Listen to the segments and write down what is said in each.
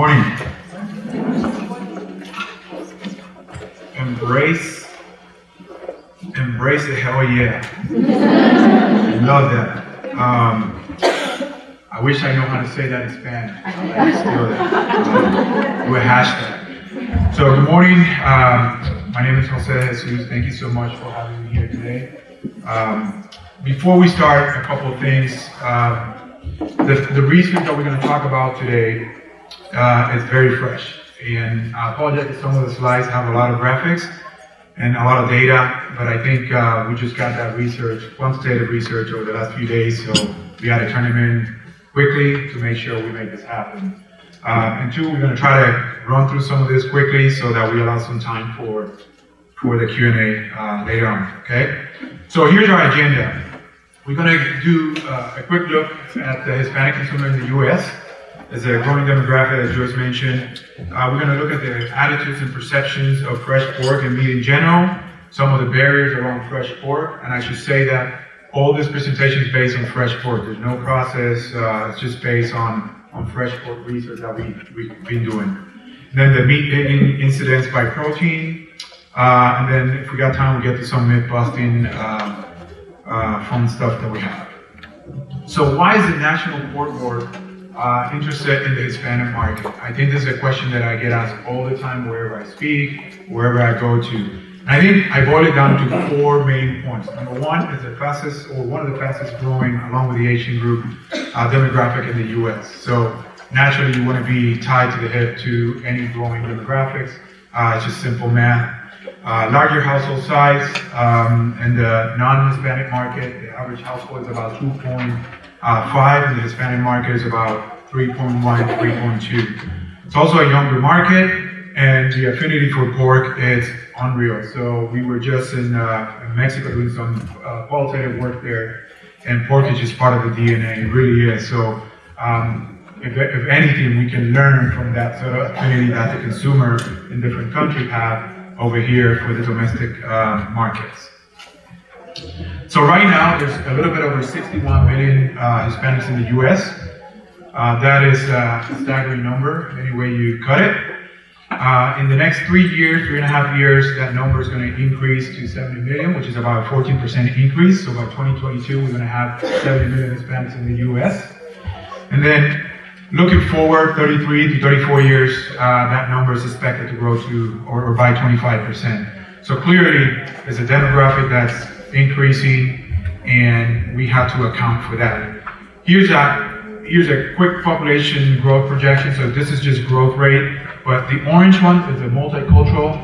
Morning. Embrace the hell yeah. Love that. I wish I know how to say that in Spanish. I steal that. Do a hashtag. So good morning. My name is Jose Jesus. Thank you so much for having me here today. Before we start, a couple of things. The research that we're going to talk about today is very fresh. And I apologize if some of the slides have a lot of graphics and a lot of data, but I think we just got that research, quantitative research over the last few days, so we had to turn them in quickly to make sure we make this happen. And two, we're going to try to run through some of this quickly so that we allow some time for the Q&A later on, okay? So here's our agenda. We're going to do a quick look at the Hispanic consumer in the U.S. As a growing demographic, as Joyce mentioned. We're going to look at the attitudes and perceptions of fresh pork and meat in general, some of the barriers around fresh pork, and I should say that all this presentation is based on fresh pork. There's no process, it's just based on fresh pork research that we've been doing. And then the meat eating incidence by protein, and then if we got time, we'll get to some myth busting fun stuff that we have. So why is the National Pork Board interested in the Hispanic market? I think this is a question that I get asked all the time wherever I speak, wherever I go to. And I think I boil it down to four main points. Number one is the fastest, or one of the fastest growing, along with the Asian group, demographic in the U.S. So naturally you want to be tied to the hip to any growing demographics. It's just simple math. Larger household size, and the non-Hispanic market, the average household is about 2.5, and the Hispanic market is about 3.1, 3.2. It's also a younger market, and the affinity for pork is unreal. So we were just in Mexico doing some qualitative work there, and pork is just part of the DNA. It really is. So if anything, we can learn from that sort of affinity that the consumer in different countries have over here for the domestic markets. So right now, there's a little bit over 61 million Hispanics in the U.S. That is a staggering number, any way you cut it. In the next 3.5 years, that number is going to increase to 70 million, which is about a 14% increase. So by 2022, we're going to have 70 million Hispanics in the U.S. And then looking forward, 33 to 34 years, that number is expected to grow to, or by 25%. So clearly, there's a demographic that's increasing, and we have to account for that. Here's a quick population growth projection. So this is just growth rate, but the orange one is a multicultural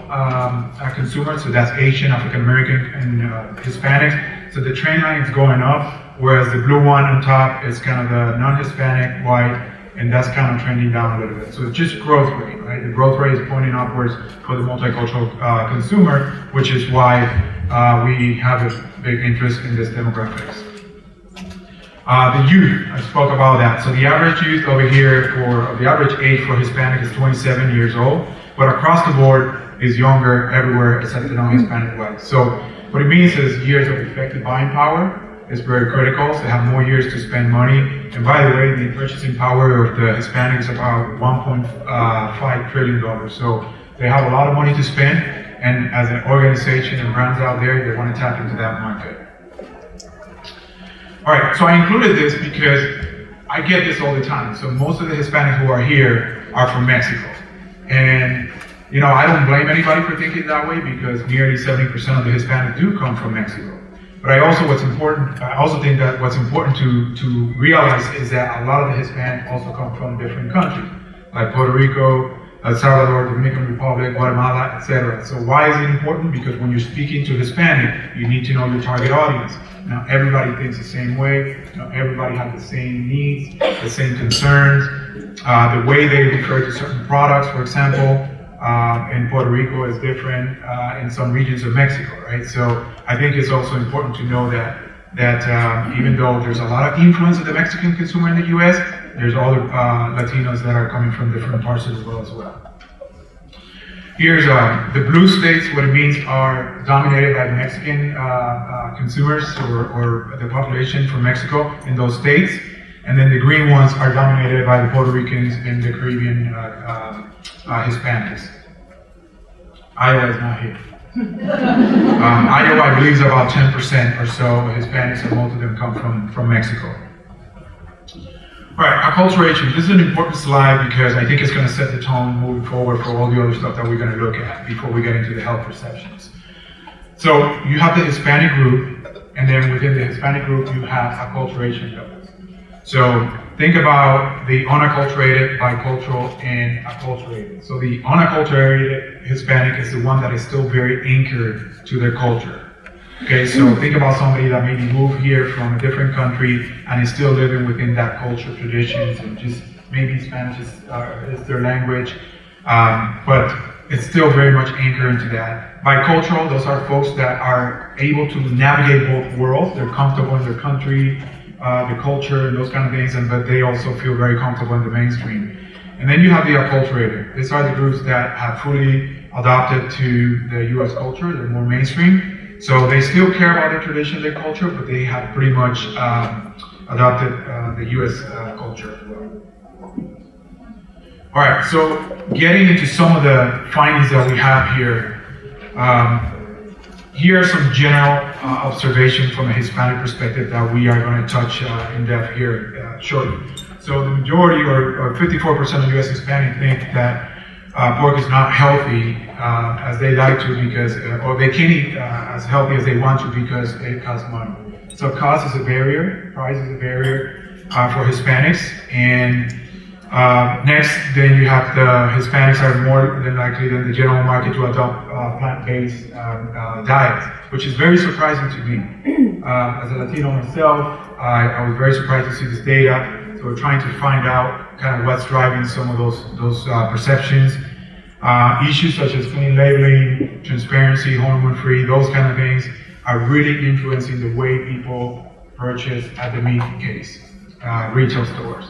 consumer. So that's Asian, African American, and Hispanics. So the trend line is going up, whereas the blue one on top is kind of the non-Hispanic, white, and that's kind of trending down a little bit. So it's just growth rate, right? The growth rate is pointing upwards for the multicultural consumer, which is why we have a big interest in this demographics. The youth, I spoke about that. So the average youth over here, the average age for Hispanic is 27 years old, but across the board is younger everywhere except the non-Hispanic whites. So what it means is years of effective buying power is very critical, so they have more years to spend money. And by the way, the purchasing power of the Hispanics is about $1.5 trillion. So they have a lot of money to spend, and as an organization and brands out there, they want to tap into that market. All right, so I included this because I get this all the time. So most of the Hispanics who are here are from Mexico. And you know, I don't blame anybody for thinking that way because nearly 70% of the Hispanics do come from Mexico. But I also think that what's important to realize is that a lot of the Hispanics also come from different countries, like Puerto Rico, El Salvador, Dominican Republic, Guatemala, etc. So why is it important? Because when you're speaking to Hispanic, you need to know your target audience. Now everybody thinks the same way, everybody has the same needs, the same concerns, the way they refer to certain products, for example, in Puerto Rico is different in some regions of Mexico, right? So I think it's also important to know that even though there's a lot of influence of the Mexican consumer in the U.S., there's other Latinos that are coming from different parts of the world as well. Here's the blue states. What it means are dominated by Mexican consumers or the population from Mexico in those states. And then the green ones are dominated by the Puerto Ricans and the Caribbean Hispanics. Iowa is not here. Iowa, I believe, is about 10% or so Hispanics, and most of them come from Mexico. All right, acculturation. This is an important slide because I think it's going to set the tone moving forward for all the other stuff that we're going to look at before we get into the health perceptions. So you have the Hispanic group, and then within the Hispanic group, you have acculturation levels. So think about the unacculturated, bicultural, and acculturated. So the unacculturated Hispanic is the one that is still very anchored to their culture. Okay, so think about somebody that maybe moved here from a different country and is still living within that culture, traditions, and just maybe Spanish is their language, but it's still very much anchored into that. Bicultural, those are folks that are able to navigate both worlds. They're comfortable in their country, the culture, and those kind of things, but they also feel very comfortable in the mainstream. And then you have the acculturated. These are the groups that have fully adopted to the U.S. culture. They're more mainstream. So they still care about their tradition, their culture, but they have pretty much adopted the U.S. culture as well. All right, so getting into some of the findings that we have here. Here are some general observations from a Hispanic perspective that we are going to touch in depth here shortly. So the majority, or 54% of U.S. Hispanics think that pork is not healthy as they like to because, or they can't eat as healthy as they want to because it costs money. So cost is a barrier, price is a barrier for Hispanics. And next, then you have the Hispanics are more than likely than the general market to adopt plant-based diets, which is very surprising to me. As a Latino myself, I was very surprised to see this data. So we're trying to find out kind of what's driving some of those perceptions. Issues such as clean labeling, transparency, hormone-free, those kind of things are really influencing the way people purchase at the meat case, retail stores.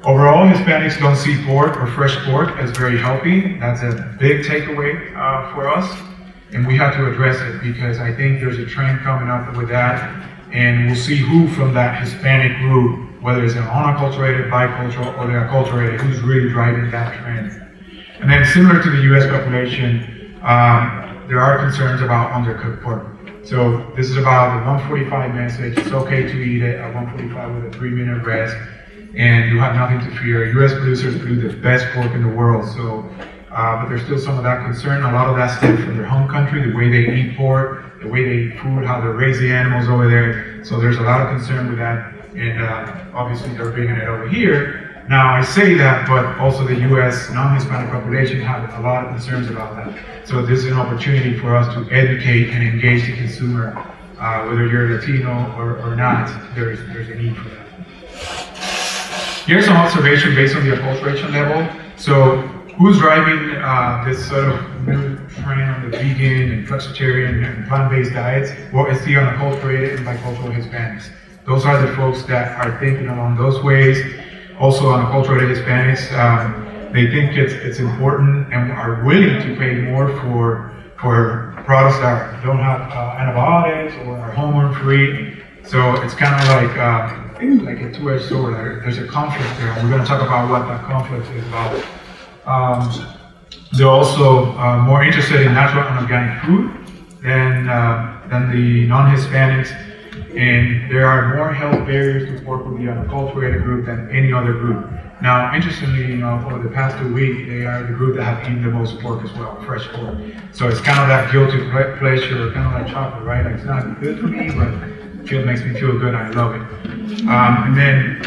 Overall, Hispanics don't see pork or fresh pork as very healthy. That's a big takeaway for us, and we have to address it because I think there's a trend coming up with that, and we'll see who from that Hispanic group, whether it's an unacculturated, bicultural, or the acculturated, who's really driving that trend. And then similar to the US population, there are concerns about undercooked pork. So this is about the 145 message. It's okay to eat it at 145 with a 3-minute rest, and you have nothing to fear. US producers produce the best pork in the world, so but there's still some of that concern. A lot of that stems from their home country, the way they eat pork, the way they eat food, how they raise the animals over there. So there's a lot of concern with that, and obviously they're bringing it over here. Now I say that, but also the U.S. non-Hispanic population have a lot of concerns about that. So this is an opportunity for us to educate and engage the consumer, whether you're Latino or not. There's a need for that. Here's some observation based on the acculturation level. So who's driving this sort of new trend on the vegan and flexitarian and plant-based diets? Well, it's the unacculturated and bicultural Hispanics. Those are the folks that are thinking along those ways. Also unacculturated Hispanics, they think it's important and are willing to pay more for products that don't have antibiotics or are hormone-free. So it's kind of like a two-edged sword. There's a conflict there, and we're going to talk about what that conflict is about. They're also more interested in natural and organic food than the non-Hispanics. And there are more health barriers to pork with the unacculturated group than any other group. Now, interestingly, over the past 2 weeks, they are the group that have eaten the most pork as well, fresh pork. So it's kind of that guilty pleasure, kind of like chocolate, right? Like, it's not good for me, but it makes me feel good. I love it. And then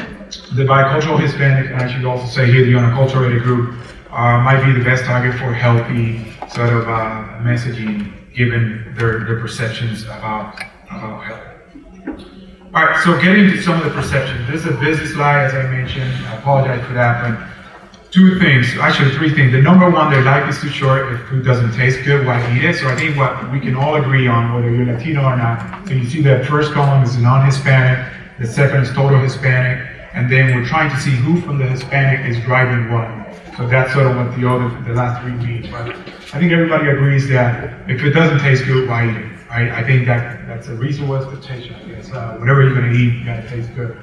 the bicultural Hispanic, and I should also say here the unacculturated group, might be the best target for healthy sort of messaging, given their perceptions about health. All right, so getting to some of the perceptions. This is a busy slide, as I mentioned. I apologize for that, but 2 things, actually 3 things. The number one, their life is too short. If food doesn't taste good, why eat it? So I think what we can all agree on, whether you're Latino or not, so you see that first column is non-Hispanic, the second is total Hispanic, and then we're trying to see who from the Hispanic is driving what. So that's sort of what the last 3 mean. But I think everybody agrees that if it doesn't taste good, why eat it? I think that's a reasonable expectation. I guess whatever you're going to eat, you got to taste good.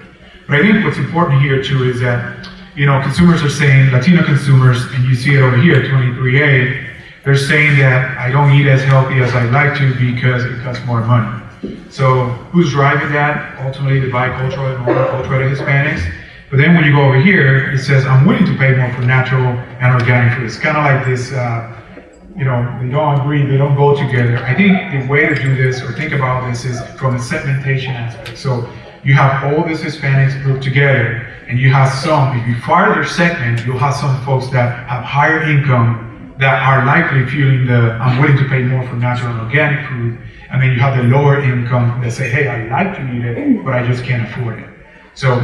But I think what's important here too is that, consumers are saying, Latino consumers, and you see it over here, 23A, they're saying that I don't eat as healthy as I'd like to because it costs more money. So who's driving that? Ultimately, the bicultural and monocultural Hispanics. But then when you go over here, it says, I'm willing to pay more for natural and organic food. It's kind of like this, they don't agree, they don't go together. I think the way to do this or think about this is from a segmentation aspect. So you have all these Hispanics grouped together, and you have some, if you further segment, you'll have some folks that have higher income that are likely feeling I'm willing to pay more for natural and organic food. And then you have the lower income that say, hey, I like to eat it, but I just can't afford it. So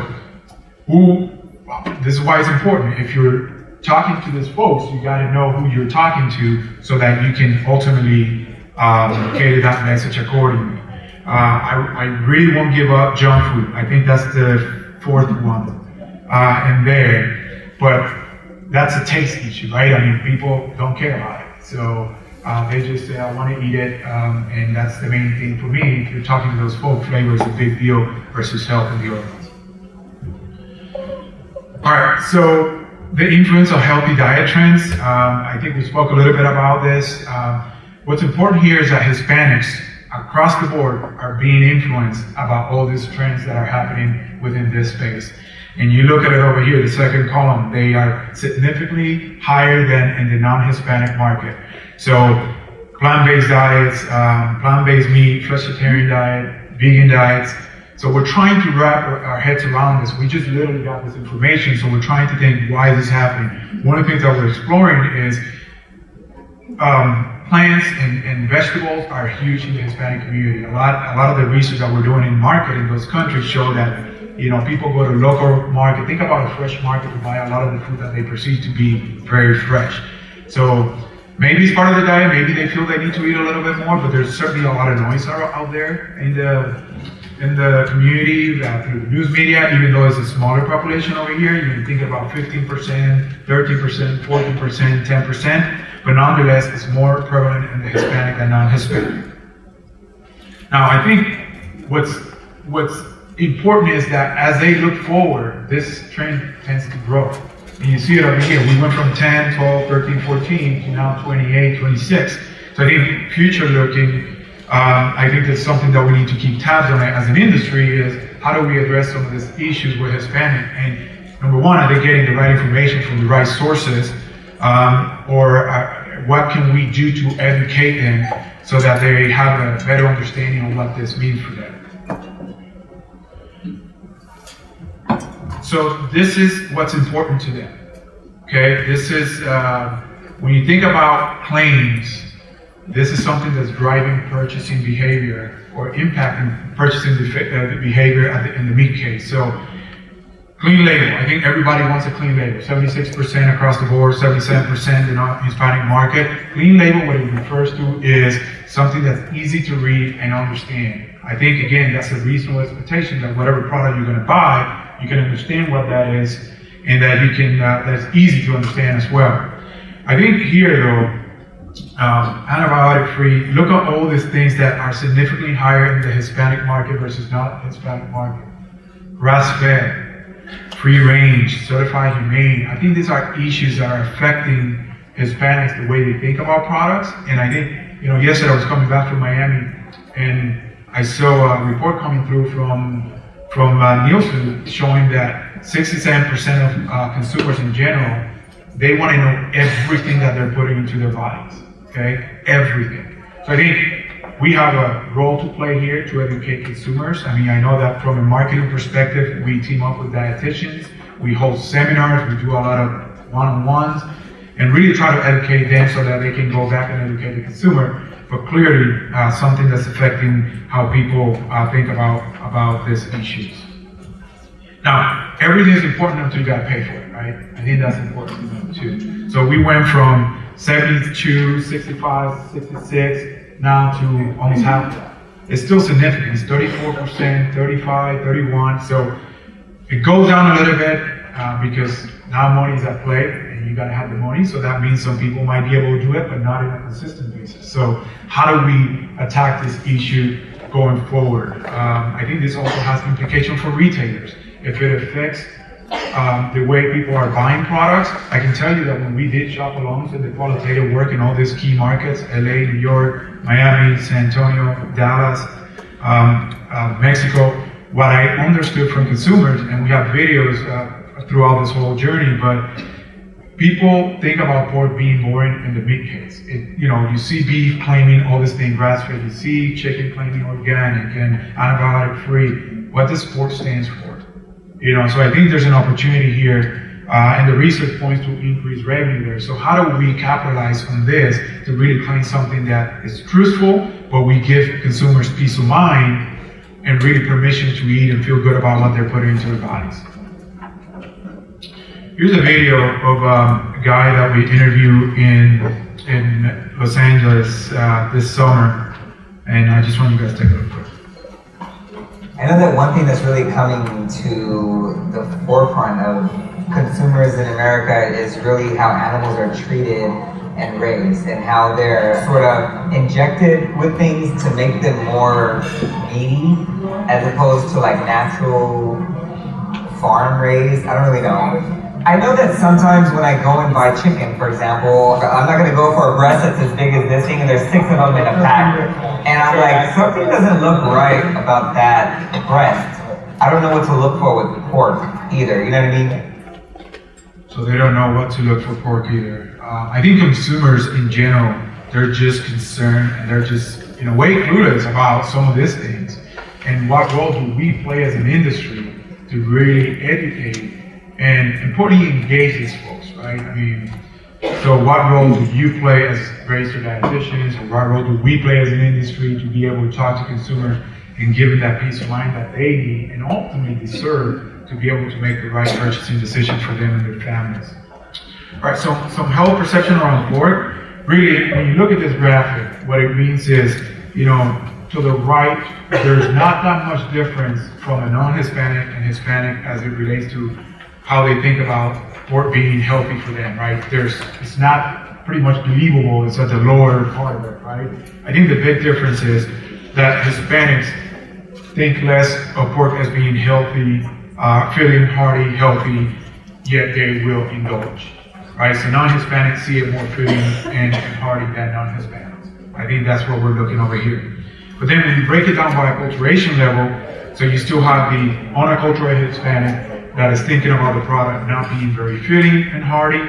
this is why it's important. If you're talking to these folks, you got to know who you're talking to so that you can ultimately cater that message accordingly. I really won't give up junk food. I think that's the fourth one in there. But that's a taste issue, right? I mean, people don't care about it. So they just say, I want to eat it. And that's the main thing for me. If you're talking to those folks, flavor is a big deal versus health and the other ones. All right, so the influence of healthy diet trends. I think we spoke a little bit about this. What's important here is that Hispanics across the board are being influenced about all these trends that are happening within this space. And you look at it over here, the second column, they are significantly higher than in the non-Hispanic market. So plant-based diets, plant-based meat, flexitarian diet, vegan diets. So we're trying to wrap our heads around this. We just literally got this information, so we're trying to think, why is this happening? One of the things that we're exploring is plants and vegetables are huge in the Hispanic community. A lot of the research that we're doing in market in those countries show that people go to local market. Think about a fresh market to buy a lot of the food that they perceive to be very fresh. So maybe it's part of the diet. Maybe they feel they need to eat a little bit more, but there's certainly a lot of noise out there in the community through the news media. Even though it's a smaller population over here, you can think about 15%, 13%, 14%, 10%. But nonetheless, it's more prevalent in the Hispanic than non-Hispanic. Now, I think what's important is that as they look forward, this trend tends to grow. And you see it over here. We went from 10, 12, 13, 14 to now 28, 26. So I think future looking, I think that's something that we need to keep tabs on as an industry is how do we address some of these issues with Hispanic? And number one, are they getting the right information from the right sources? What can we do to educate them so that they have a better understanding of what this means for them? So this is what's important to them. Okay, this is when you think about claims, this is something that's driving purchasing behavior or impacting purchasing behavior in the meat case. So clean label. I think everybody wants a clean label. 76% across the board, 77% in our Hispanic market. Clean label, what it refers to is something that's easy to read and understand. I think, again, that's a reasonable expectation that whatever product you're going to buy, you can understand what that is and that you can, that's easy to understand as well. I think here, though, antibiotic-free, look at all these things that are significantly higher in the Hispanic market versus not Hispanic market. Grass-fed, free range, certified humane. I think these are issues that are affecting Hispanics the way they think about products. And I think, yesterday I was coming back from Miami and I saw a report coming through from Nielsen showing that 67% of consumers in general, they want to know everything that they're putting into their bodies. Okay? Everything. So I think we have a role to play here to educate consumers. I mean, I know that from a marketing perspective, we team up with dietitians, we host seminars, we do a lot of one-on-ones, and really try to educate them so that they can go back and educate the consumer. But clearly, something that's affecting how people think about these issues. Now, everything is important until you got to pay for it, right? I think that's important to know too. So we went from 72, 65, 66, now to almost half that. It's still significant. It's 34%, 35, 31. So it goes down a little bit because now money is at play and you got to have the money. So that means some people might be able to do it, but not on a consistent basis. So how do we attack this issue going forward? I think this also has implications for retailers. if it affects the way people are buying products. I can tell you that when we did shop alongside the qualitative work in all these key markets, LA, New York, Miami, San Antonio, Dallas, Mexico, what I understood from consumers, and we have videos throughout this whole journey, but people think about pork being boring in the meat case. You see beef claiming all this thing grass-fed, you see chicken claiming organic and antibiotic-free. What does pork stands for? So I think there's an opportunity here, and the research points to increased revenue there. So how do we capitalize on this to really claim something that is truthful, but we give consumers peace of mind and really permission to eat and feel good about what they're putting into their bodies? Here's a video of a guy that we interviewed in Los Angeles this summer, and I just want you guys to take a look. I know that one thing that's really coming to the forefront of consumers in America is really how animals are treated and raised, and how they're sort of injected with things to make them more meaty, as opposed to like natural farm raised. I don't really know. I know that sometimes when I go and buy chicken, for example, I'm not gonna go for a breast that's as big as this thing and there's 6 of them in a pack. And I'm like, something doesn't look right about that breast. I don't know what to look for with pork either, you know what I mean? So they don't know what to look for pork either. I think consumers in general, they're just concerned and they're just, way clueless about some of these things. And what role do we play as an industry to really educate and importantly engage these folks, right? So what role do you play as registered dietitians, or what role do we play as an industry to be able to talk to consumers and give them that peace of mind that they need and ultimately deserve to be able to make the right purchasing decision for them and their families? All right, so some health perception around pork. Really, when you look at this graphic, what it means is, to the right, there's not that much difference from a non-Hispanic and Hispanic as it relates to how they think about pork being healthy for them, right? It's not pretty much believable. It's at the lower part of it, right? I think the big difference is that Hispanics think less of pork as being healthy, filling, hearty, healthy, yet they will indulge, right? So non-Hispanics see it more filling and hearty than non-Hispanics. I think that's what we're looking over here. But then when you break it down by acculturation level, so you still have the unacculturated Hispanic that is thinking about the product not being very filling and hearty.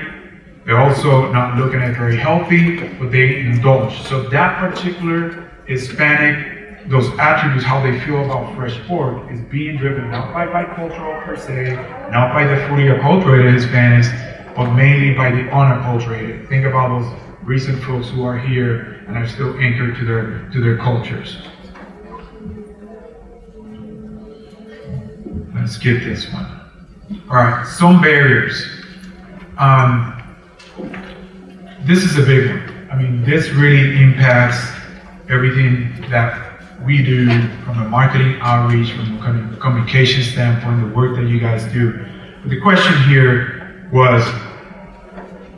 They're also not looking at very healthy, but they indulge. So that particular Hispanic, those attributes, how they feel about fresh pork, is being driven not by bicultural per se, not by the fully acculturated Hispanics, but mainly by the unacculturated. Think about those recent folks who are here and are still anchored to their cultures. Let's get this one. All right, some barriers. This is a big one. This really impacts everything that we do from a marketing outreach, from a communication standpoint, the work that you guys do. But the question here was,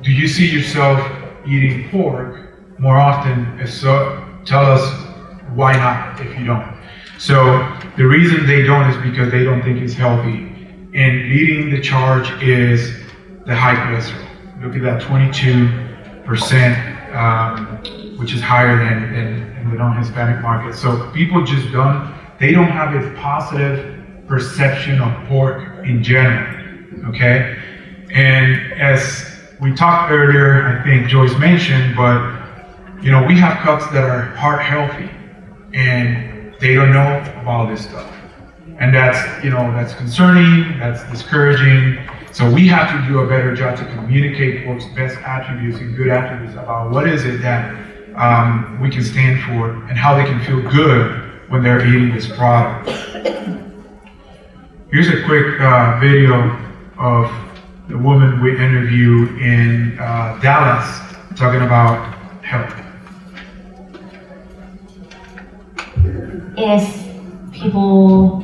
do you see yourself eating pork more often? If so, tell us why not if you don't. So the reason they don't is because they don't think it's healthy. And leading the charge is the high cholesterol. Look at that 22%, which is higher than in the non-Hispanic market. So people just don't have a positive perception of pork in general, okay? And as we talked earlier, I think Joyce mentioned, but we have cuts that are heart healthy and they don't know about this stuff. And that's concerning, that's discouraging. So we have to do a better job to communicate pork's best attributes and good attributes about what is it that we can stand for and how they can feel good when they're eating this product. Here's a quick video of the woman we interviewed in Dallas talking about health. If people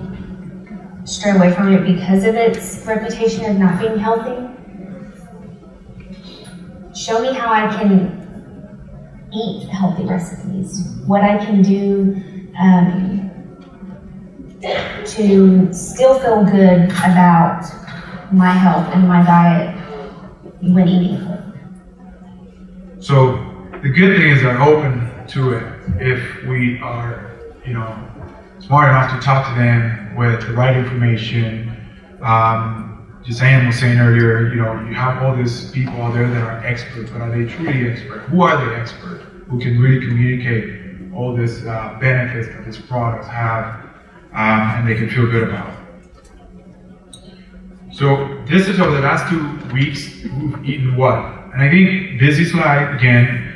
stray away from it because of its reputation of not being healthy, show me how I can eat healthy recipes, what I can do to still feel good about my health and my diet when eating food? So the good thing is they're open to it if we are, smart enough to talk to them with the right information. Just Ann was saying earlier, you have all these people out there that are experts, but are they truly expert? Who are the experts who can really communicate all these benefits that these products have, and they can feel good about? So this is over the last 2 weeks, who've eaten what? And I think busy slide again,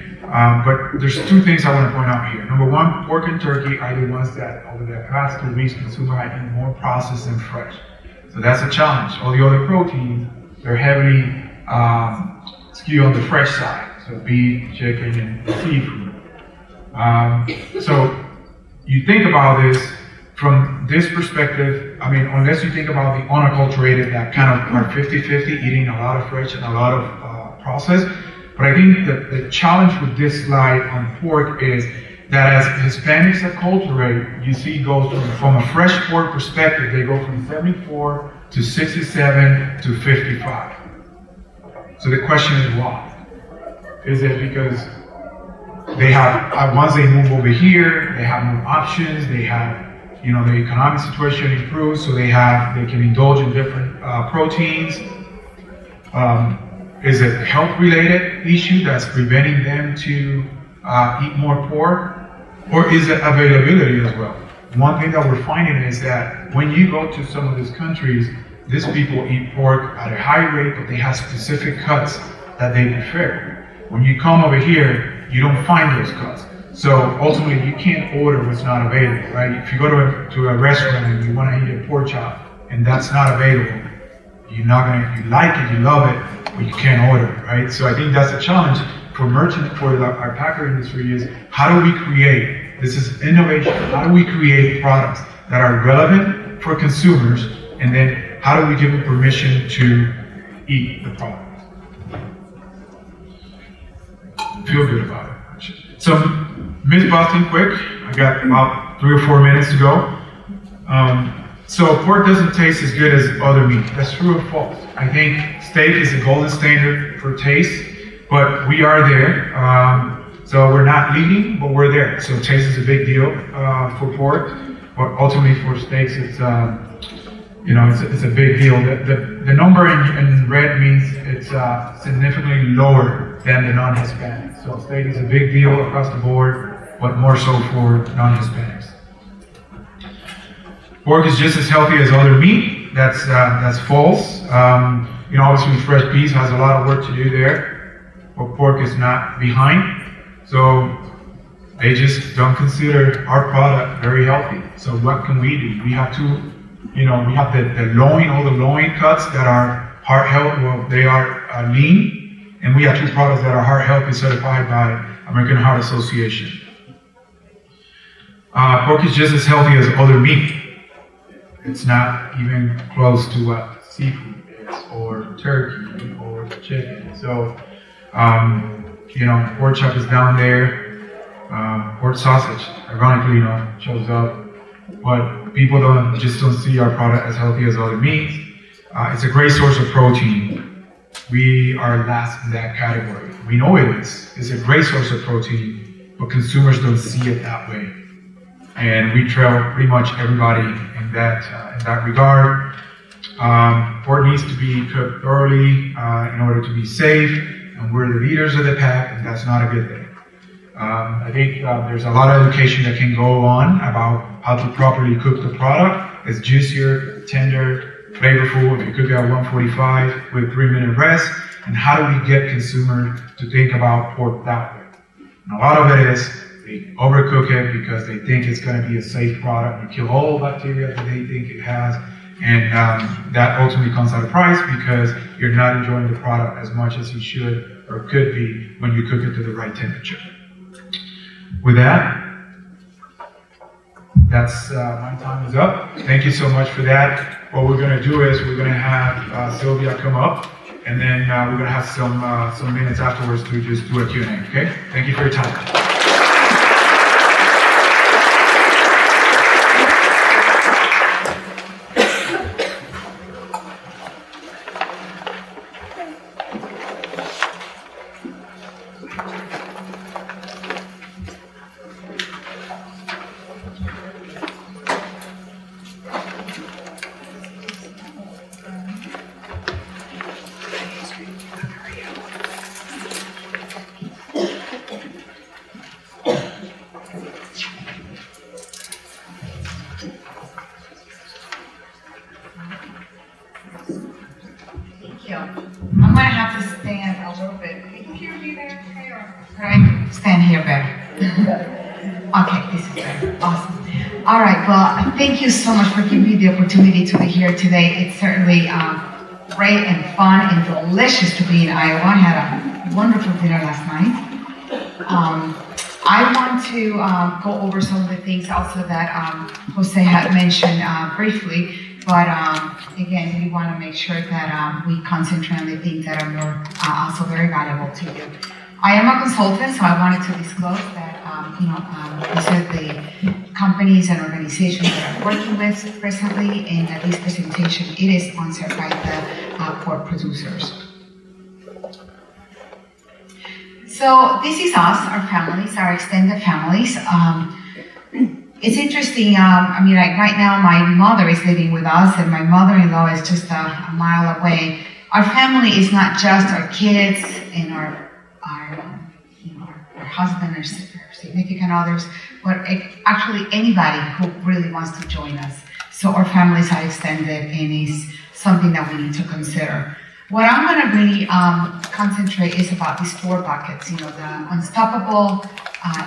but there's two things I want to point out here. Number one, pork and turkey are the ones that over the past 2 weeks, consumers are eating more processed than fresh. So that's a challenge. All the other proteins, they're heavily skewed on the fresh side. So beef, chicken, and seafood. So you think about this from this perspective, unless you think about the unacculturated that kind of are 50-50, eating a lot of fresh and a lot of processed. But I think that the challenge with this slide on pork is that as Hispanics acculturate, you see it goes from a fresh pork perspective, they go from 74 to 67 to 55. So the question is why? Is it because they have, once they move over here, they have more options, they have, the economic situation improves, so they can indulge in different proteins. Is it a health-related issue that's preventing them to eat more pork? Or is it availability as well? One thing that we're finding is that when you go to some of these countries, these people eat pork at a high rate, but they have specific cuts that they prefer. When you come over here, you don't find those cuts. So ultimately, you can't order what's not available, right? If you go to a restaurant and you want to eat a pork chop and that's not available, you're not gonna, you like it, you love it, but you can't order it, right? So I think that's a challenge for our packer industry is how do we create, this is innovation, how do we create products that are relevant for consumers, and then how do we give them permission to eat the product? Feel good about it. So, myth busting quick. I got about 3 or 4 minutes to go. So pork doesn't taste as good as other meat. That's true or false? I think steak is the golden standard for taste, but we are there. So we're not leading, but we're there. So taste is a big deal for pork, but ultimately for steaks, it's it's a big deal. The number in red means it's significantly lower than the non-Hispanic. So steak is a big deal across the board, but more so for non-Hispanics. Pork is just as healthy as other meat. That's false. Obviously fresh beef has a lot of work to do there, but pork is not behind. So they just don't consider our product very healthy. So what can we do? We have to, we have the loin, all the loin cuts that are heart health. Well, they are lean, and we have 2 products that are heart healthy certified by American Heart Association. Pork is just as healthy as other meat. It's not even close to what seafood is, or turkey, or chicken. So, pork chop is down there. Pork sausage, ironically, shows up. But people don't see our product as healthy as other meats. It's a great source of protein. We are last in that category. We know it is. It's a great source of protein, but consumers don't see it that way. And we trail pretty much everybody in that regard. Pork needs to be cooked thoroughly in order to be safe, and we're the leaders of the pack, and that's not a good thing. I think there's a lot of education that can go on about how to properly cook the product. It's juicier, tender, flavorful if you cook it at 145 with 3-minute rest. And how do we get consumers to think about pork that way? And a lot of it is they overcook it because they think it's going to be a safe product. You kill all the bacteria that they think it has, and that ultimately comes at a price because you're not enjoying the product as much as you should or could be when you cook it to the right temperature. With that, that's my time is up. Thank you so much for that. What we're going to do is we're going to have Sylvia come up, and then we're going to have some minutes afterwards to just do a Q&A. Okay? Thank you for your time. Thank you. I'm gonna have to stand a little bit. Can you hear me there? Okay, or could I stand here better? Okay, this is better. Awesome. All right. Well, thank you so much for giving me the opportunity to be here today. It's certainly great and fun and delicious to be in Iowa. I had a wonderful dinner last night. I want to go over some of the things also that Jose had mentioned briefly. But again, we want to make sure that we concentrate on the things that are more also very valuable to you. I am a consultant, so I wanted to disclose that these are the companies and organizations that I'm working with presently, and that this presentation it is sponsored by the pork producers. So this is us, our families, our extended families. It's interesting, like right now my mother is living with us and my mother-in-law is just a mile away. Our family is not just our kids and our husband or significant others, but actually anybody who really wants to join us. So our families are extended and is something that we need to consider. What I'm going to really concentrate is about these four buckets, the unstoppable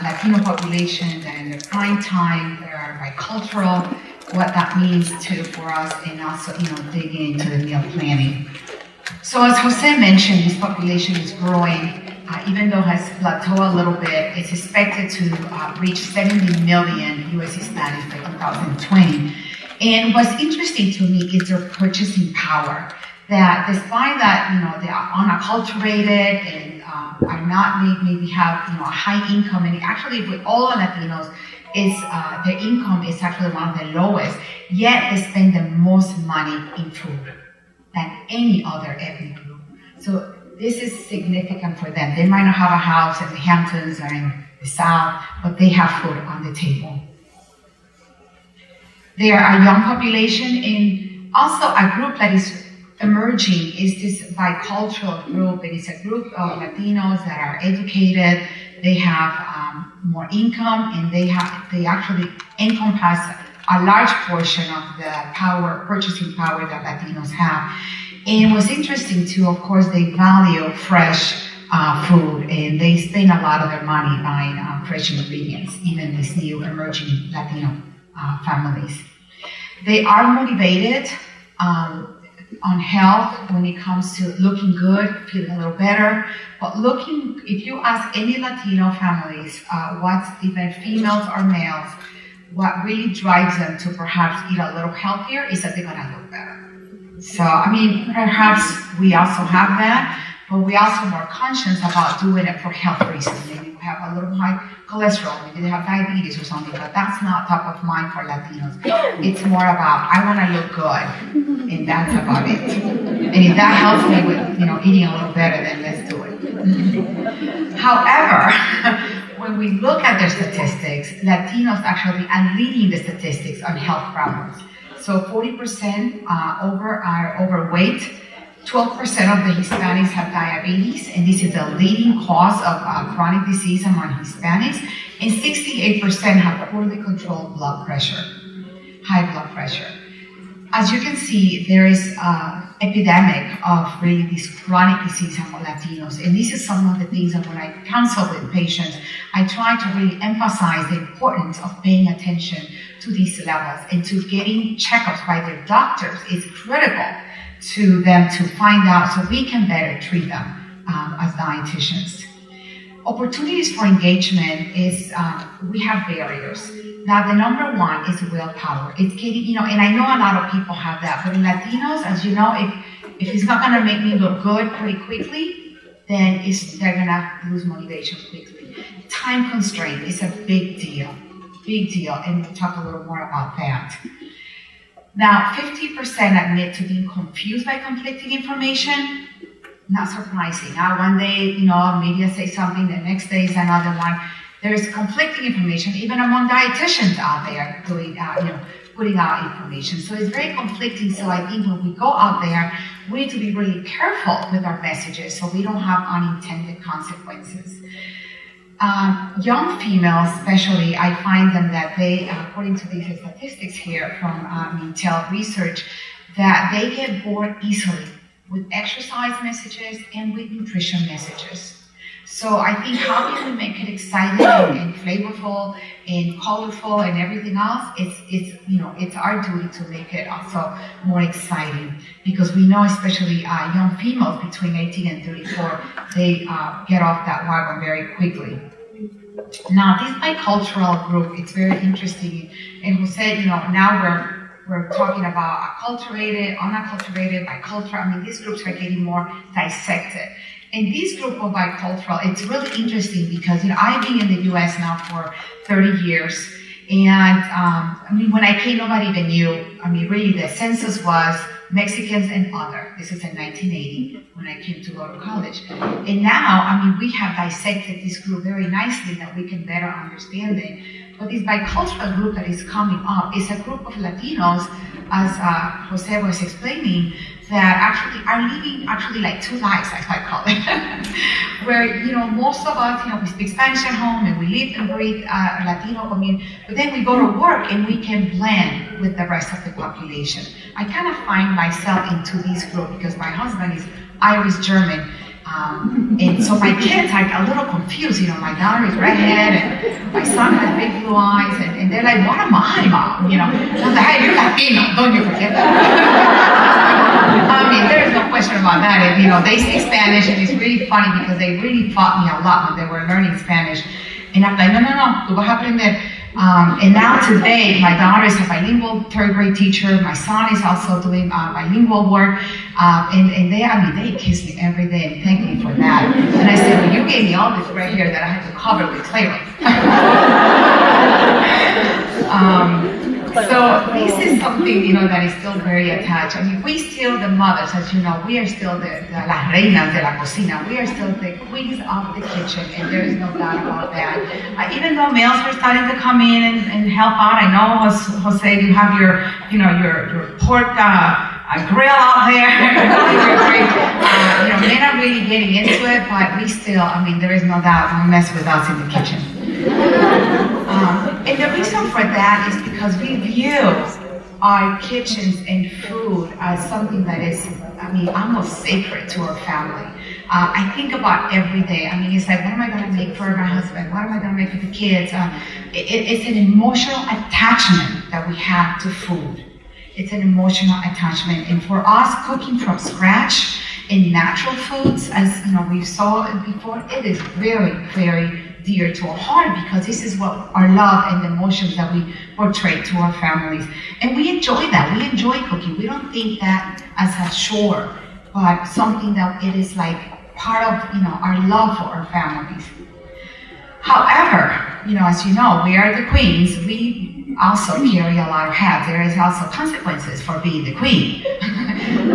Latino population, then the prime time, there are bicultural, what that means for us, and also, digging into the meal planning. So as Jose mentioned, this population is growing, even though it has plateaued a little bit. It's expected to reach 70 million U.S. Hispanics by 2020. And what's interesting to me is their purchasing power. That despite that, they are unacculturated and are not maybe have a high income, and actually with all the Latinos, their income is actually one of the lowest. Yet they spend the most money in food than any other ethnic group. So this is significant for them. They might not have a house in the Hamptons or in the South, but they have food on the table. They are a young population, and also a group that is emerging is this bicultural group. It is a group of Latinos that are educated, they have more income, and they actually encompass a large portion of the purchasing power that Latinos have. And what's interesting too, of course, they value fresh food, and they spend a lot of their money buying fresh ingredients, even these new emerging Latino families. They are motivated on health when it comes to looking good, feeling a little better. But if you ask any Latino families, even females or males, what really drives them to perhaps eat a little healthier is that they're gonna look better. So, perhaps we also have that, but we also more conscious about doing it for health reasons. Maybe we have a little high cholesterol, maybe they have diabetes or something, but that's not top of mind for Latinos. It's more about, I want to look good, and that's about it. And if that helps me with, eating a little better, then let's do it. However, when we look at their statistics, Latinos actually are leading the statistics on health problems. So 40% are overweight. 12% of the Hispanics have diabetes, and this is the leading cause of chronic disease among Hispanics, and 68% have poorly controlled blood pressure, high blood pressure. As you can see, there is an epidemic of really this chronic disease among Latinos, and this is some of the things that when I counsel with patients, I try to really emphasize the importance of paying attention to these levels and to getting checkups by their doctors is critical to them to find out so we can better treat them as dietitians. Opportunities for engagement is, we have barriers. Now the number one is willpower. It's getting, and I know a lot of people have that, but in Latinos, as you know, if it's not gonna make me look good pretty quickly, then they're gonna lose motivation quickly. Time constraint is a big deal, and we'll talk a little more about that. Now, 50% admit to being confused by conflicting information. Not surprising. One day, media say something, the next day is another one. There is conflicting information, even among dietitians out there doing, putting out information. So it's very conflicting. So I think when we go out there, we need to be really careful with our messages so we don't have unintended consequences. Young females, especially, I find them that they, according to these statistics here from Intel research, that they get bored easily with exercise messages, and with nutrition messages. So I think how can we make it exciting and flavorful and colorful and everything else? It's our duty to make it also more exciting, because we know especially young females between 18 and 34, they get off that wagon very quickly. Now this bicultural group, it's very interesting. And Jose, now we're talking about acculturated, unacculturated, bicultural. I mean, these groups are getting more dissected. And this group of bicultural, it's really interesting because, I've been in the U.S. now for 30 years. And, when I came, nobody even knew. Really, the census was Mexicans and other. This is in 1980 when I came to go to college. And now, we have dissected this group very nicely that we can better understand it. But this bicultural group that is coming up is a group of Latinos, as Jose was explaining, that actually are living like two lives, as I call it. Where, most of us, we speak Spanish at home and we live and breathe Latino community, but then we go to work and we can blend with the rest of the population. I kind of find myself into this group because my husband is Irish-German. And so my kids are a little confused, my daughter is redhead and my son has big blue eyes and they're like, what am I, Mom? And I'm like, hey, you're Latino, don't you forget that. There's no question about that. And, they speak Spanish and it's really funny because they really fought me a lot when they were learning Spanish. And I'm like, no, tú vas a aprender. And now today, my daughter is a bilingual third grade teacher. My son is also doing bilingual work. And they kiss me every day and thank me for that. And I said, well, you gave me all this right here that I had to cover with clay. So this is something, that is still very attached. We still, the mothers, as you know, we are still las reinas de la cocina. We are still the queens of the kitchen, and there is no doubt about that. Even though males are starting to come in and help out, I know, Jose, you have your pork grill out there. Men are really getting into it, but we still, there is no doubt, don't mess with us in the kitchen. And the reason for that is because we view our kitchens and food as something that is, almost sacred to our family. I think about every day. It's like, what am I going to make for my husband? What am I going to make for the kids? It's an emotional attachment that we have to food. It's an emotional attachment. And for us, cooking from scratch in natural foods, as we saw before, it is very, very dear to our heart because this is what our love and the emotions that we portray to our families. And we enjoy that. We enjoy cooking. We don't think that as a chore, but something that it is like part of, our love for our families. However, as you know, we are the queens. We also carry a lot of hats. There is also consequences for being the queen.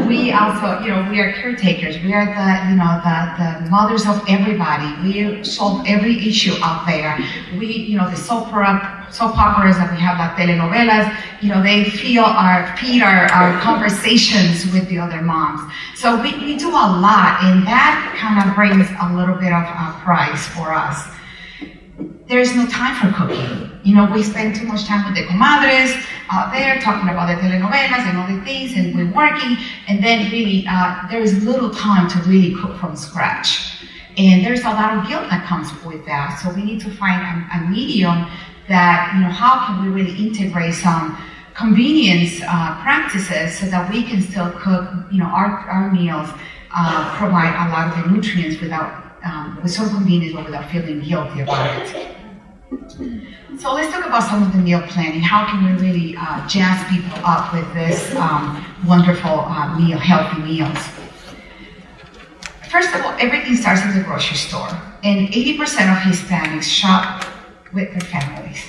We also, we are caretakers. We are the mothers of everybody. We solve every issue out there. We, the soap operas that we have, like telenovelas, they feed our conversations with the other moms. So we do a lot, and that kind of brings a little bit of a prize for us. There is no time for cooking. We spend too much time with the comadres out there talking about the telenovelas and all the things, and we're working, and then really there is little time to really cook from scratch. And there's a lot of guilt that comes with that. So we need to find a medium that, how can we really integrate some convenience practices so that we can still cook, our meals, provide a lot of the nutrients with some convenience or without feeling guilty about it. So let's talk about some of the meal planning. How can we really jazz people up with this wonderful healthy meals? First of all, everything starts in the grocery store. And 80% of Hispanics shop with their families.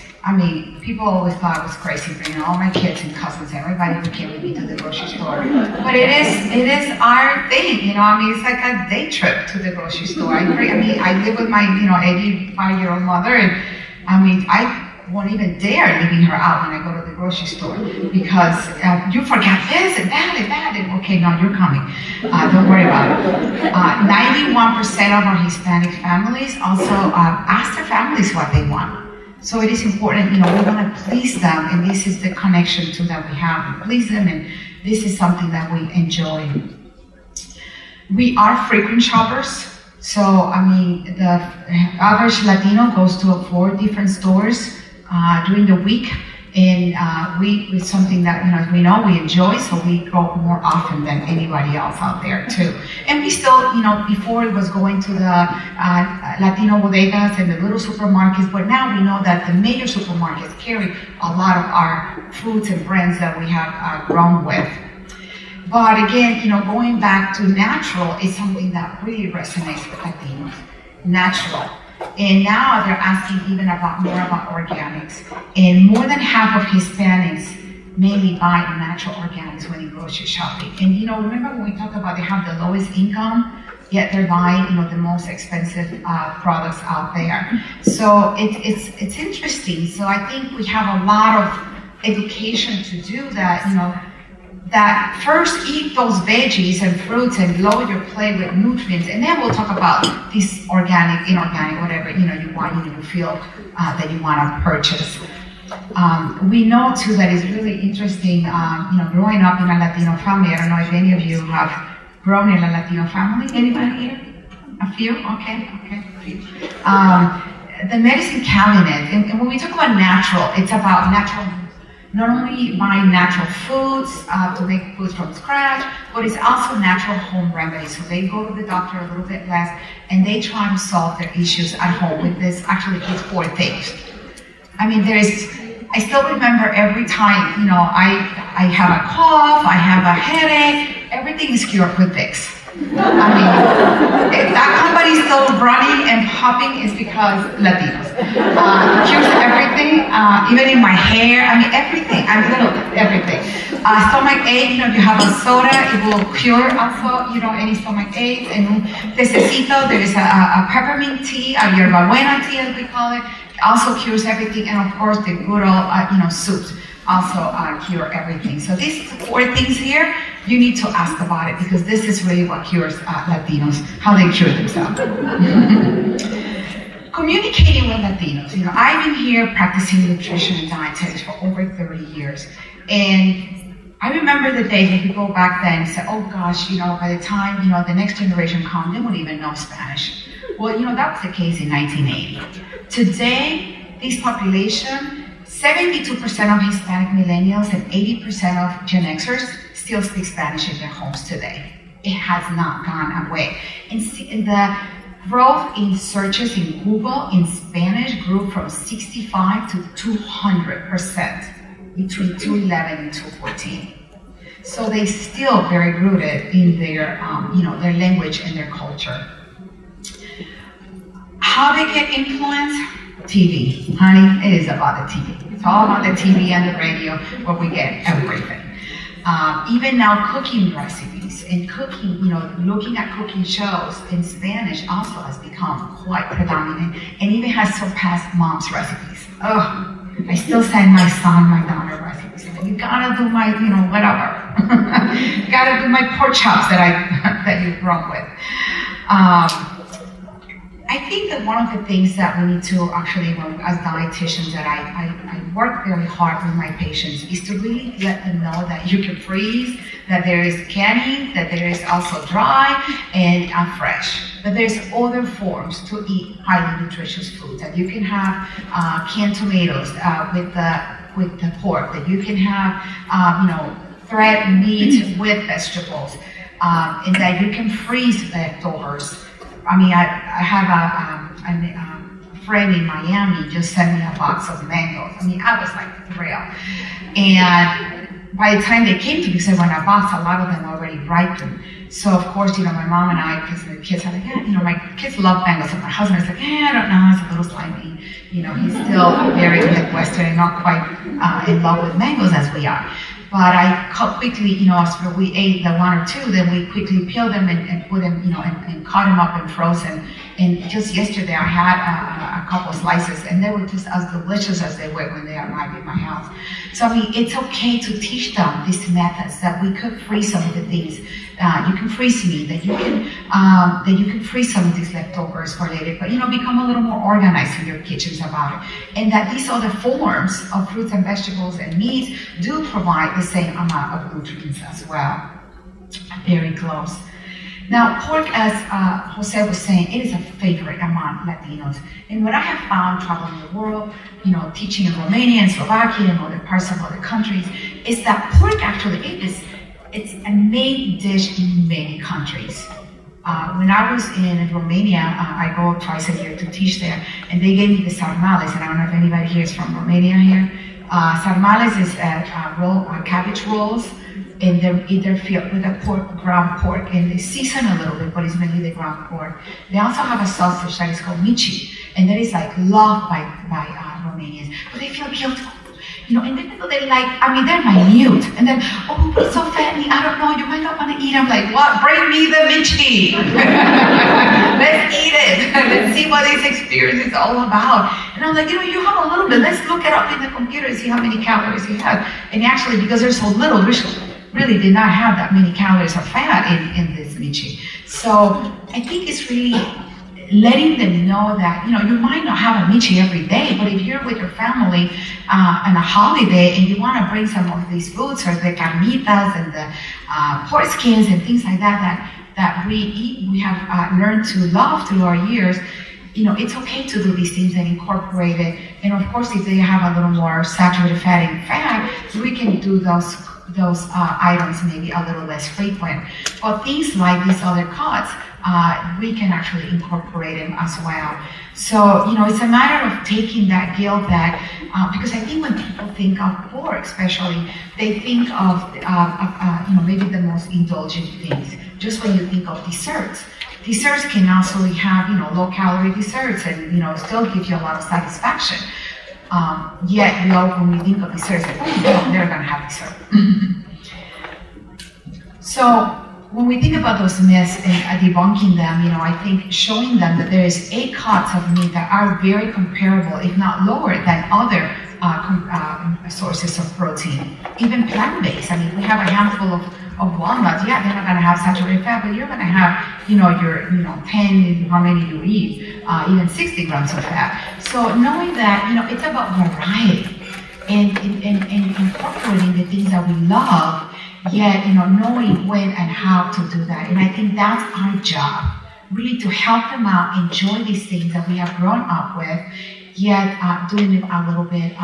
People always thought I was crazy bringing all my kids and cousins and everybody who came with me to the grocery store. But it is our thing, it's like a day trip to the grocery store. I live with my, 85-year-old mother, and I won't even dare leaving her out when I go to the grocery store because you forgot this and that and that. And okay, no, you're coming. Don't worry about it. 91% of our Hispanic families also ask their families what they want. So it is important, we want to please them, and this is the connection that we have. We please them, and this is something that we enjoy. We are frequent shoppers. So, I mean, the average Latino goes to 4 different stores during the week. And it's something that, we know we enjoy, so we go more often than anybody else out there too. And we still, before it was going to the Latino bodegas and the little supermarkets, but now we know that the major supermarkets carry a lot of our foods and brands that we have grown with. But again, going back to natural is something that really resonates with Latinos. Natural. And now they're asking even more about organics. And more than half of Hispanics mainly buy natural organics when they grocery shopping. And remember when we talked about they have the lowest income, yet they're buying the most expensive products out there. So it's interesting. So I think we have a lot of education to do that, that first eat those veggies and fruits and load your plate with nutrients, and then we'll talk about this organic, inorganic, whatever you want, you feel that you want to purchase. We know too that it's really interesting, growing up in a Latino family. I don't know if any of you have grown in a Latino family. Anybody here? A few? Okay, a few. The medicine cabinet, and when we talk about natural, it's about natural. Not only buying natural foods to make foods from scratch, but it's also natural home remedies. So they go to the doctor a little bit less, and they try to solve their issues at home with this. Actually, it's 4 things. I mean, I still remember every time, I have a cough, I have a headache, everything is cured with Vicks. I mean, if that company is still running and popping, is because Latinos. Cures everything, even in my hair, I mean, everything, everything. Stomach ache, if you have a soda, it will cure also, any stomach aches. And tececito, there is a peppermint tea, a yerbabuena tea as we call it, also cures everything. And of course, the good old, soups also cure everything. So these 4 things here, you need to ask about it, because this is really what cures Latinos, how they cure themselves. Communicating with Latinos. I've been here practicing nutrition and dietetics for over 30 years. And I remember the days when people back then said, oh gosh, by the time, the next generation comes, they won't even know Spanish. Well, that was the case in 1980. Today, this population, 72% of Hispanic millennials and 80% of Gen Xers still speak Spanish in their homes today. It has not gone away. And the growth in searches in Google in Spanish grew from 65 to 200% between 2011 and 2014. So they still very rooted in their, their language and their culture. How they get influenced? TV, honey, it is about the TV. It's all about the TV and the radio where we get everything. Even now, cooking recipes and cooking, looking at cooking shows in Spanish also has become quite predominant and even has surpassed mom's recipes. Oh, I still send my son, my daughter recipes. You gotta do my, whatever. You gotta do my pork chops that you've grown with. I think that one of the things that we need to actually, as dietitians, that I work very hard with my patients is to really let them know that you can freeze, that there is canning, that there is also dry and fresh. But there's other forms to eat highly nutritious foods. That you can have canned tomatoes with the pork. That you can have thread meat with vegetables, and that you can freeze leftovers. I mean, I have a friend in Miami just sent me a box of mangoes. I mean, I was like thrilled. And by the time they came to me, said when I bought a lot of them already ripened. So of course, my mom and I, because the kids are like, my kids love mangoes. So my husband is like, I don't know, it's a little slimy. He's still very Midwestern and not quite in love with mangoes as we are. But I quickly, after we ate the 1 or 2, then we quickly peeled them and put them, and cut them up and frozen. And just yesterday I had a couple slices, and they were just as delicious as they were when they arrived in my house. So I mean, it's okay to teach them these methods that we could freeze some of the things. You can freeze meat, that you can freeze some of these leftovers for later, but become a little more organized in your kitchens about it. And that these other forms of fruits and vegetables and meat do provide the same amount of nutrients as well. Very close. Now, pork, as Jose was saying, it is a favorite among Latinos. And what I have found traveling the world, teaching in Romania and Slovakia and other parts of other countries, is that pork actually it's a main dish in many countries. When I was in Romania, I go twice a year to teach there, and they gave me the sarmales, and I don't know if anybody here is from Romania here. Sarmales is cabbage rolls, and they're either filled with a ground pork, and they season a little bit, but it's mainly the ground pork. They also have a sausage that is called mici, and that is like loved by Romanians, but they feel guilty. And then people, they're minute, and then, oh, it's so fattening, I don't know, you might not want to eat. I'm like, what? Bring me the michi. Let's eat it. Let's see what this experience is all about. And I'm like, you have a little bit, let's look it up in the computer and see how many calories you have. And actually, because there's so little, we really did not have that many calories of fat in this michi. So I think it's really letting them know that, you might not have a michi every day, but if you're with your family on a holiday and you want to bring some of these foods, or the carnitas and the pork skins and things like that we eat, we have learned to love through our years, it's okay to do these things and incorporate it. And of course, if they have a little more saturated fat, we can do those items maybe a little less frequent. But things like these other cuts, we can actually incorporate them as well. So, it's a matter of taking that guilt that, because I think when people think of pork especially, they think of, maybe the most indulgent things. Just when you think of desserts. Desserts can also have, low-calorie desserts and, still give you a lot of satisfaction. Yet, when we think of desserts, they're going to have dessert. So, when we think about those myths and debunking them, I think showing them that there is 8 cuts of meat that are very comparable, if not lower, than other sources of protein, even plant-based. I mean, we have a handful of walnuts. Yeah, they're not going to have saturated fat, but you're going to have, your 10, how many you eat, even 60 grams of fat. So knowing that, it's about variety and incorporating the things that we love. Yet, knowing when and how to do that. And I think that's our job, really to help them out, enjoy these things that we have grown up with, yet doing it a little bit,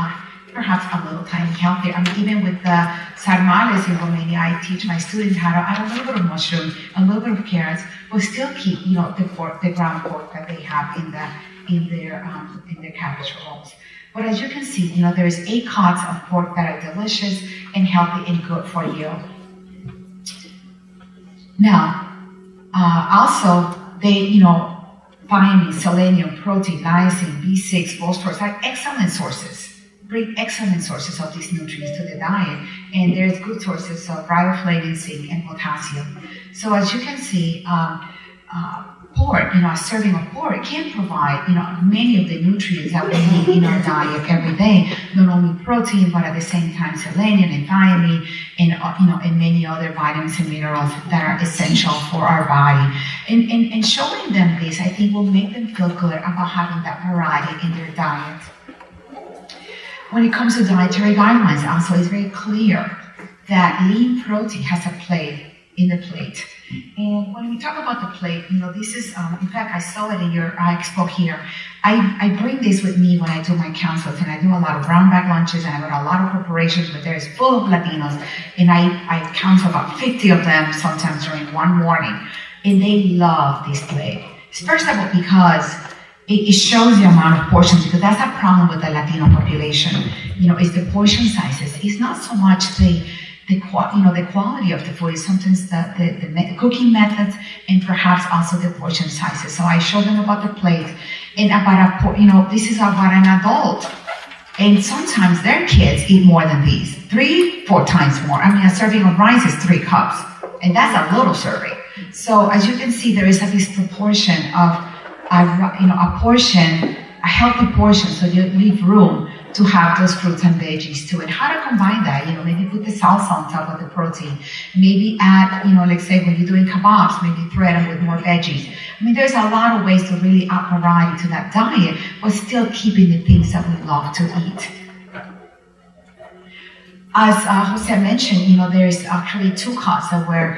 perhaps a little tiny healthier. I mean, even with the sarmales in Romania, I teach my students how to add a little bit of mushroom, a little bit of carrots, but still keep, the ground pork that they have in their cabbage rolls. But as you can see, there's 8 cuts of pork that are delicious and healthy and good for you. Now, also, they, thiamine, selenium, protein, niacin, B6, phosphorus are excellent sources. Bring excellent sources of these nutrients to the diet, and there's good sources of riboflavin, zinc, and potassium. So as you can see, pork, a serving of pork can provide, many of the nutrients that we need in our diet every day. Not only protein, but at the same time selenium and thiamine, and and many other vitamins and minerals that are essential for our body. And showing them this, I think, will make them feel good about having that variety in their diet. When it comes to dietary guidelines, also, it's very clear that lean protein has a place in the plate. And when we talk about the plate, this is, in fact, I saw it in your expo here. I bring this with me when I do my councils, and I do a lot of brown bag lunches, and I run a lot of preparations where there's full of Latinos, and I counsel about 50 of them sometimes during one morning, and they love this plate. First of all, because it shows the amount of portions, because that's a problem with the Latino population, is the portion sizes. It's not so much the quality of the food, is sometimes the cooking methods, and perhaps also the portion sizes. So I show them about the plate and about this is about an adult. And sometimes their kids eat more than these, 3-4 times more. I mean, a serving of rice is 3 cups, and that's a little serving. So as you can see, there is a disproportion of a healthy portion, so you leave room to have those fruits and veggies too. And how to combine that, maybe put the salsa on top of the protein, maybe add, let's say when you're doing kebabs, maybe thread them with more veggies. I mean, there's a lot of ways to really add variety to that diet, but still keeping the things that we love to eat. As Jose mentioned, there's actually two cuts that were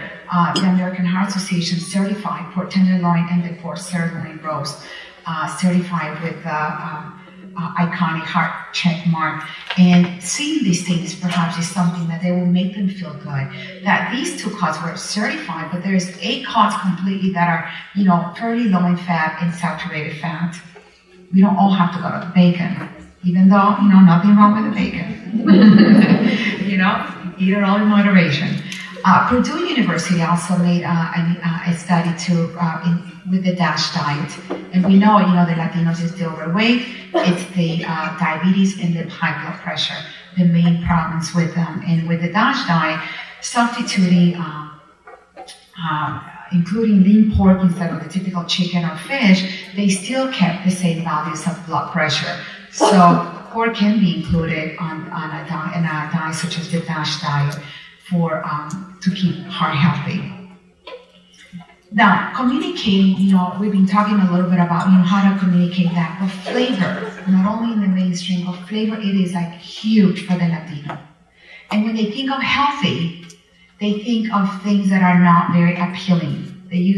the American Heart Association certified pork tenderloin and the pork sirloin roast certified with the iconic heart check mark. And seeing these things perhaps is something that they will make them feel good. That these two cuts were certified, but there's 8 cuts completely that are, fairly low in fat and saturated fat. We don't all have to go to the bacon, even though, nothing wrong with the bacon. Eat it all in moderation. Purdue University also made a study with the DASH diet. And we know, the Latinos is the overweight, it's the diabetes and the high blood pressure, the main problems with them. And with the DASH diet, substituting, including lean pork instead of the typical chicken or fish, they still kept the same values of blood pressure. So pork can be included in a diet such as the DASH diet to keep heart healthy. Now, communicating, we've been talking a little bit about, how to communicate that, but flavor, not only in the mainstream, but flavor, it is like huge for the Latino. And when they think of healthy, they think of things that are not very appealing. They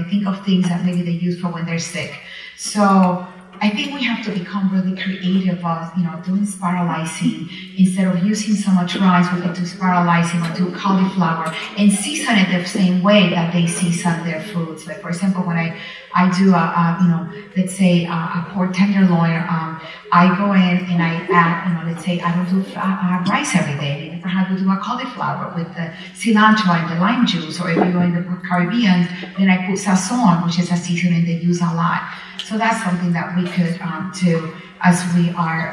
think of things that maybe they use for when they're sick. So I think we have to become really creative of, doing spiralizing. Instead of using so much rice, we can do spiralizing or do cauliflower and season it the same way that they season their foods. Like, for example, when I do let's say a pork tenderloin, I go in and I add, let's say I don't do rice every day. Maybe perhaps we do a cauliflower with the cilantro and the lime juice, or if you go in the Caribbean, then I put sazon, which is a seasoning they use a lot. So that's something that we could do as we are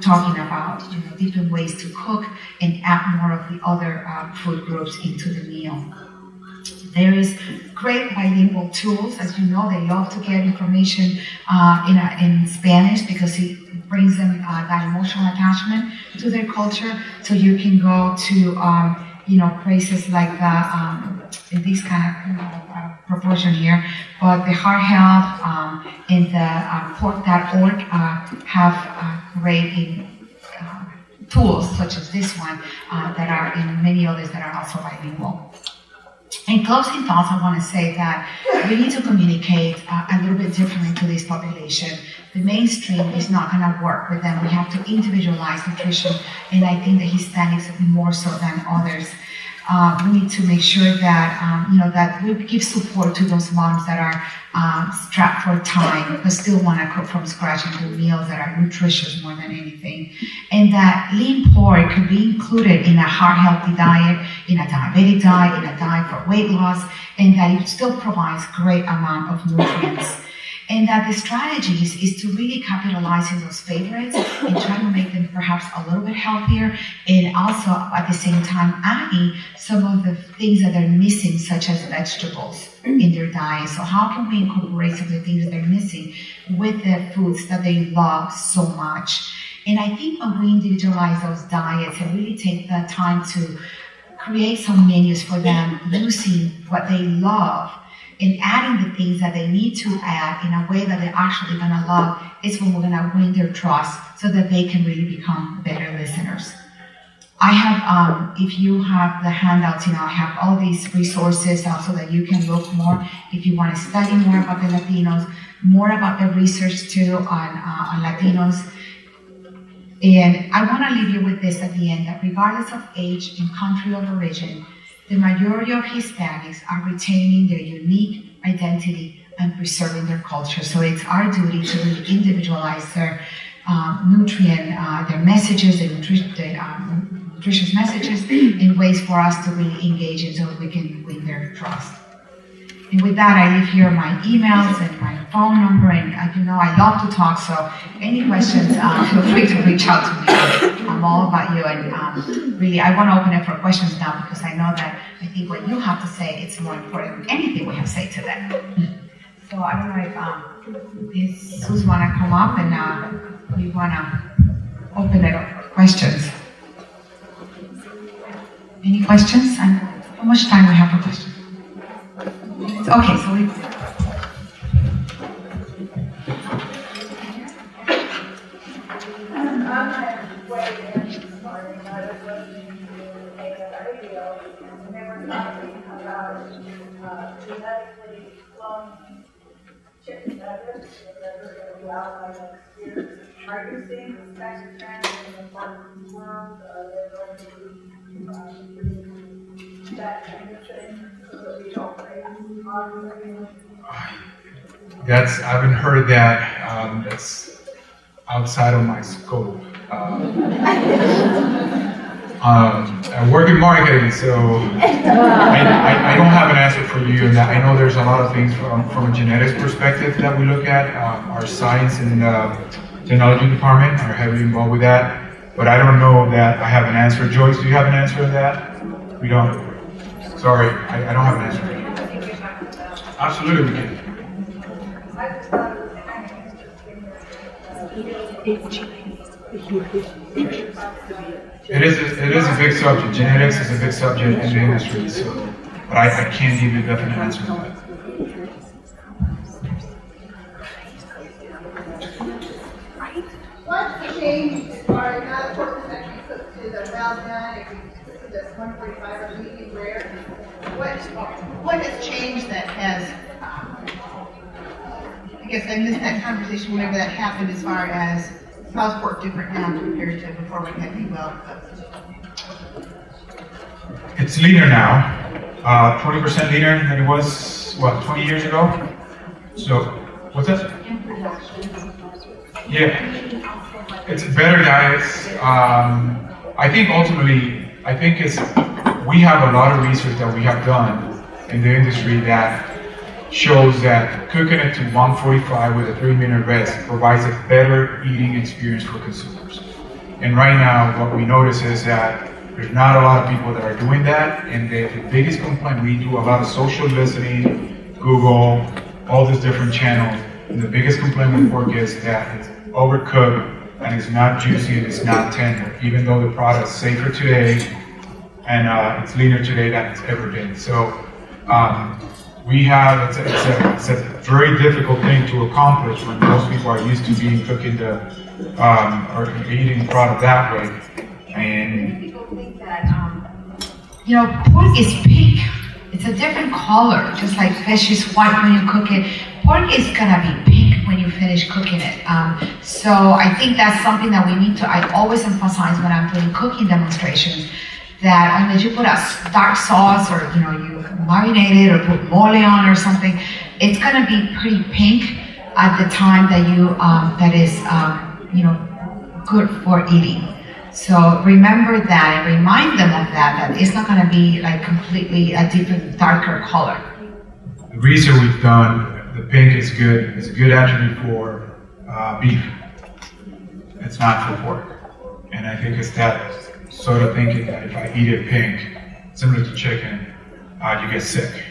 talking about different ways to cook and add more of the other food groups into the meal. There is great bilingual tools. As you know, they love to get information in Spanish because it brings them that emotional attachment to their culture. So you can go to places like in this kind of proportion here, but the Heart Health and the pork.org have great tools such as this one that are in many others that are also bilingual. In closing thoughts, I want to say that we need to communicate a little bit differently to this population. The mainstream is not going to work with them. We have to individualize nutrition, and I think the Hispanics more so than others. We need to make sure that that we give support to those moms that are strapped for time but still want to cook from scratch and do meals that are nutritious more than anything, and that lean pork could be included in a heart healthy diet, in a diabetic diet, in a diet for weight loss, and that it still provides great amount of nutrients. And that the strategies is to really capitalize on those favorites and try to make them perhaps a little bit healthier, and also at the same time adding some of the things that they're missing, such as vegetables in their diet. So how can we incorporate some of the things that they're missing with the foods that they love so much? And I think when we individualize those diets and really take the time to create some menus for them using what they love, and adding the things that they need to add in a way that they're actually going to love, is when we're going to win their trust so that they can really become better listeners. I have, if you have the handouts, I have all these resources so that you can look more if you want to study more about the Latinos, more about the research too on Latinos. And I want to leave you with this at the end, that regardless of age and country of origin, the majority of Hispanics are retaining their unique identity and preserving their culture. So it's our duty to really individualize their their messages, their nutritious messages, in ways for us to really engage in so that we can win their trust. And with that, I leave here my emails and my phone number, and I love to talk, so any questions, feel free to reach out to me. I'm all about you, and really, I want to open it for questions now, because I know that I think what you have to say is more important than anything we have to say today. So I don't know if Jesus want to come up, and we want to open it up for questions. Any questions? And how much time we have for questions? Okay, so we. I'm way starting. I was listening talking about genetically cloned chicken nuggets that are going to be out by next year. Are you seeing this kind of trend in the farming world? Are they going to be that kind of thing so that we don't raise farming? I haven't heard that. That's outside of my scope. I work in marketing, so I don't have an answer for you. And I know there's a lot of things from a genetics perspective that we look at. Our science and technology department are heavily involved with that. But I don't know that I have an answer. Joyce, do you have an answer to that? We don't. Sorry, I don't have an answer for you. Absolutely, we can. I just thought it was kind of interesting. It is a big subject. Genetics is a big subject in the industry, so, but I can't give you a definite answer to that. What's changed as far as now the pork is actually cooked to the well done, if you cook to this 145 or medium rare? What has changed that has, I guess I missed that conversation whenever that happened as far as how's pork different now compared to before we had the well cooked? It's leaner now, 20% leaner than it was, 20 years ago? So, what's that? Yeah, it's better diets. I think ultimately, we have a lot of research that we have done in the industry that shows that cooking it to 145 with a 3-minute rest provides a better eating experience for consumers. And right now, what we notice is that there's not a lot of people that are doing that, and the biggest complaint, we do a lot of social listening, Google, all these different channels, and the biggest complaint with pork is that it's overcooked, and it's not juicy, and it's not tender, even though the product is safer today, and it's leaner today than it's ever been. So, it's a very difficult thing to accomplish when most people are used to cooking or eating the product that way. And people think that, pork is pink. It's a different color, just like fish is white when you cook it. Pork is gonna be pink when you finish cooking it. So I think that's something that I always emphasize when I'm doing cooking demonstrations, that unless you put a dark sauce or, you marinate it or put mole on or something, it's gonna be pretty pink at the time that is, good for eating. So remember that and remind them of that it's not gonna be like completely a different, darker color. the research we've done, the pink is good. It's a good attribute for beef. It's not for pork. And I think it's that sort of thinking that if I eat it pink, similar to chicken, you get sick.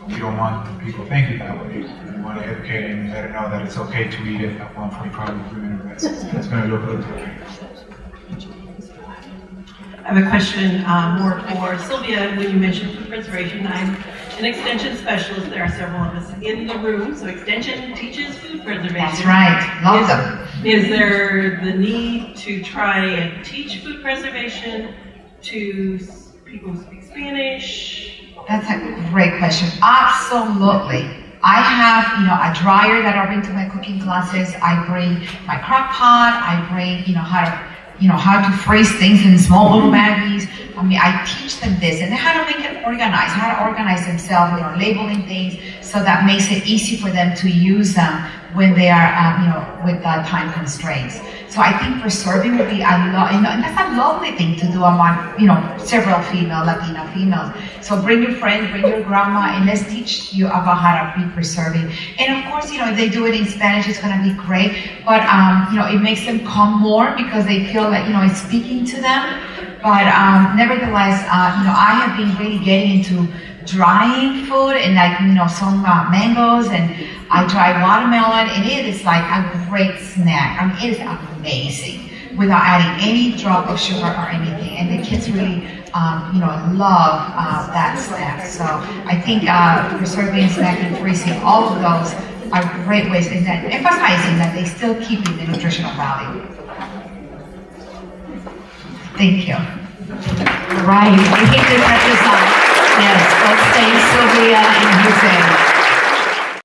We don't want people thinking that way. We want to educate and let them know that it's okay to eat it at 145 with 3-minute rest. It's going to look a little different. I have a question more for Sylvia. When you mentioned food preservation, I'm an extension specialist. There are several of us in the room, so extension teaches food preservation. That's right, love them. Is there the need to try and teach food preservation to people who speak Spanish? That's a great question. Absolutely. I have, a dryer that I bring to my cooking classes. I bring my crock pot. I bring, how to freeze things in small little baggies. I teach them this and how to make it organized, how to organize themselves, labeling things, so that makes it easy for them to use them when they are, with time constraints. So I think preserving would be and that's a lovely thing to do among, several Latino females. So bring your friend, bring your grandma, and let's teach you about how to be preserving. And of course, if they do it in Spanish, it's gonna be great. But it makes them come more because they feel like it's speaking to them. But nevertheless, I have been really getting into drying food and some mangoes, and I dry watermelon, and it is like a great snack. It is amazing without adding any drop of sugar or anything. And the kids really, love that snack. So I think preserving, snacking, freezing, all of those are great ways, and then emphasizing that they still keeping the nutritional value. Thank you. Right, we hate to cut this off. Yes, let's thank Sylvia and Jose.